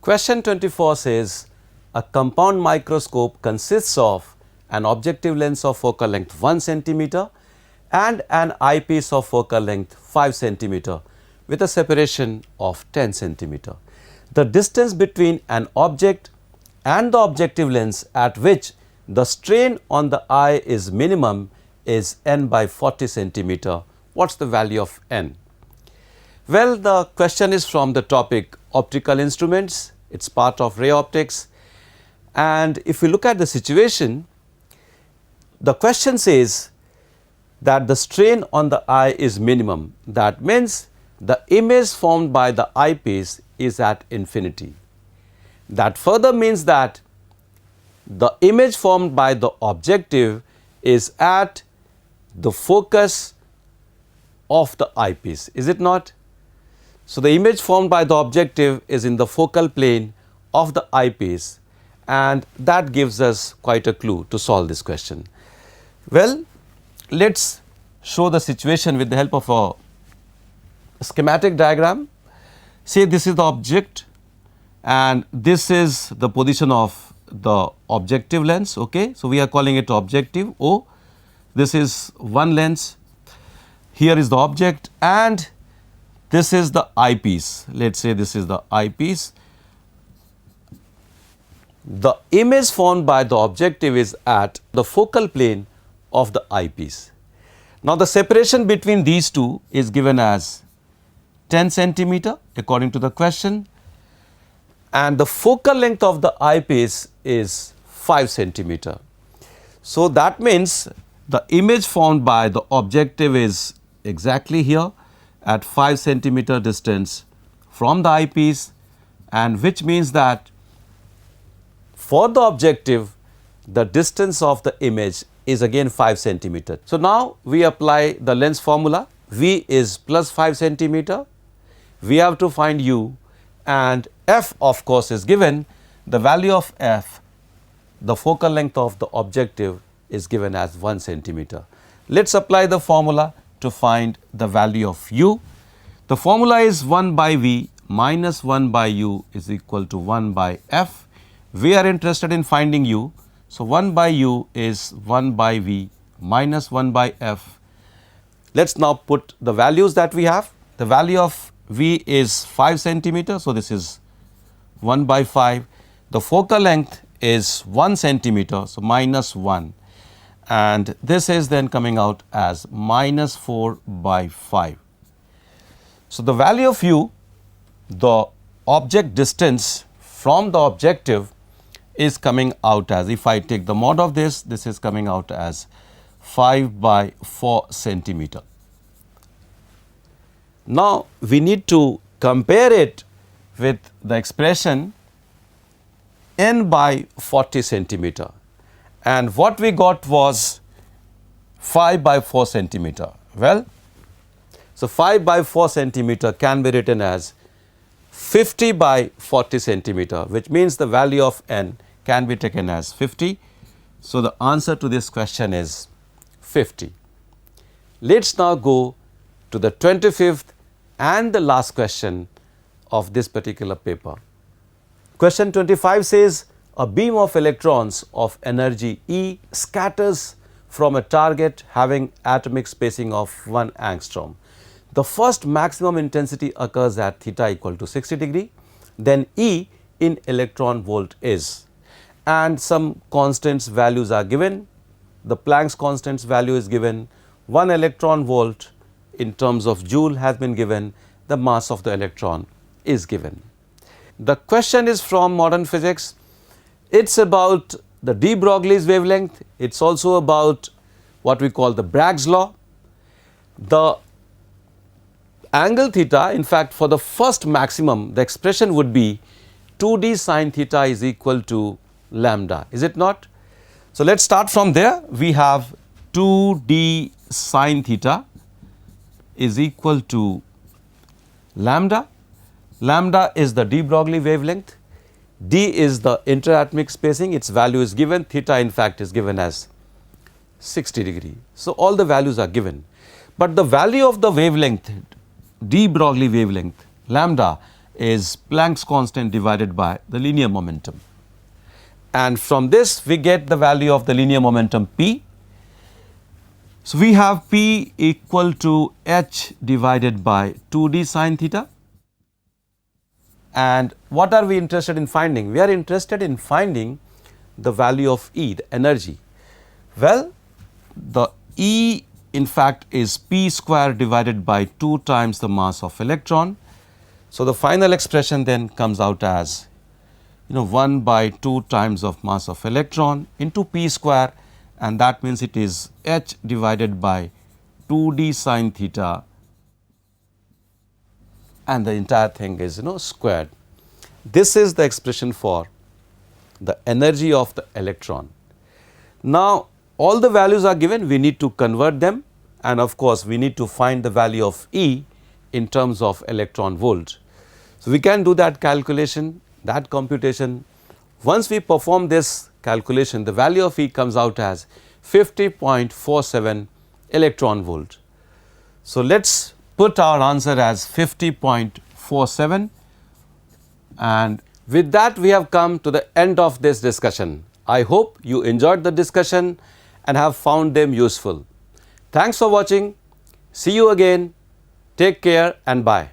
Question 24 says a compound microscope consists of an objective lens of focal length 1 centimeter and an eyepiece of focal length 5 centimeter with a separation of 10 centimeter. The distance between an object and the objective lens at which the strain on the eye is minimum is n by 40 centimeter. What is the value of n? Well, the question is from the topic optical instruments. It is part of ray optics, and if we look at the situation, the question says that the strain on the eye is minimum. That means the image formed by the eyepiece is at infinity. That further means that the image formed by the objective is at the focus of the eyepiece, is it not? So, the image formed by the objective is in the focal plane of the eyepiece, and that gives us quite a clue to solve this question. Well, let us show the situation with the help of a schematic diagram. Say this is the object and this is the position of the objective lens. Okay. So, we are calling it objective O. This is one lens, here is the object, and this is the eyepiece. Let us say this is the eyepiece. The image formed by the objective is at the focal plane of the eyepiece. Now, the separation between these two is given as 10 centimeter according to the question, and the focal length of the eyepiece is 5 centimeter. So, that means the image formed by the objective is exactly here at 5 centimeter distance from the eyepiece, and which means that for the objective the distance of the image is again 5 centimeter. So, now we apply the lens formula. V is plus 5 centimeter, we have to find U, and F of course is given. The value of F, the focal length of the objective, is given as 1 centimeter. Let us apply the formula to find the value of U. The formula is 1 by V minus 1 by U is equal to 1 by F. We are interested in finding U. So, 1 by U is 1 by V minus 1 by F. Let us now put the values that we have. The value of V is 5 centimeter. So, this is 1 by 5. The focal length is 1 centimeter. So, minus 1, and this is then coming out as minus 4 by 5. So, the value of U, the object distance from the objective, is coming out as, if I take the mod of this, this is coming out as 5 by 4 centimeter. Now, we need to compare it with the expression n by 40 centimeter, and what we got was 5 by 4 centimeter. Well, so 5 by 4 centimeter can be written as 50 by 40 centimeter, which means the value of n can be taken as 50. So, the answer to this question is 50. Let us now go to the 25th and the last question of this particular paper. Question 25 says a beam of electrons of energy E scatters from a target having atomic spacing of 1 angstrom. The first maximum intensity occurs at theta equal to 60 degree, then E in electron volt is, and some constants values are given. The Planck's constants value is given, 1 electron volt in terms of joule has been given, the mass of the electron is given. The question is from modern physics. It is about the de Broglie's wavelength, it is also about what we call the Bragg's law. The angle theta, in fact, for the first maximum, the expression would be 2d sin theta is equal to lambda, is it not? So, let us start from there. We have 2d sin theta is equal to lambda. Lambda is the de Broglie wavelength, d is the interatomic spacing, its value is given, theta in fact is given as 60 degree. So, all the values are given, but the value of the wavelength, de Broglie wavelength lambda, is Planck's constant divided by the linear momentum. And from this we get the value of the linear momentum P. So, we have P equal to h divided by 2d sin theta. And what are we interested in finding? We are interested in finding the value of E, the energy. Well, the E in fact is P square divided by 2 times the mass of electron. So, the final expression then comes out as 1 by 2 times of mass of electron into P square, and that means it is h divided by 2d sin theta, and the entire thing is squared. This is the expression for the energy of the electron. Now, all the values are given, we need to convert them, and of course, we need to find the value of E in terms of electron volt. So, we can do that calculation, that computation. Once we perform this calculation, the value of E comes out as 50.47 electron volt. So, let us put our answer as 50.47, and with that we have come to the end of this discussion. I hope you enjoyed the discussion and have found them useful. Thanks for watching. See you again. Take care and bye.